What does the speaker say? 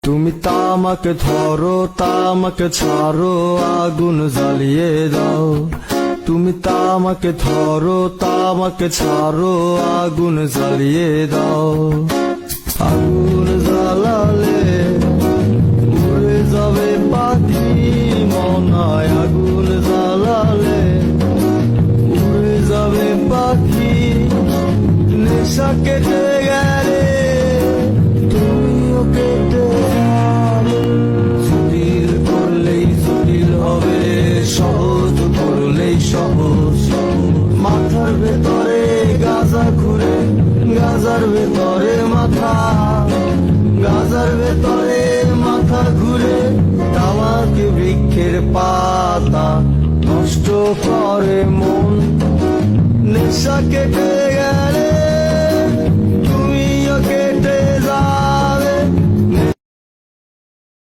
তুমি তামাক ধরো তামাক ছাড়ো আগুন জ্বালিয়ে দাও। তুমি তামাক ধরো তামাক ছাড়ো আগুন জ্বালিয়ে দাও। আগুন জ্বালালে উড়ে যাবে পাখি মনায়। আগুন জ্বালালে উড়ে যাবে পাখি। নেশা কেটে গেলে তুমিও কেটে যাবে। জটিল করলেই জটিল হবে, সহজ করলেই সহজ। মাথার ভেতরে গাজা ঘুরে, গাজার ভেতরে মাথা, গাজার ভেতরে মাথা ঘুরে। তামাক বৃক্ষের পাতা নষ্ট করে মন। নেশা কেটে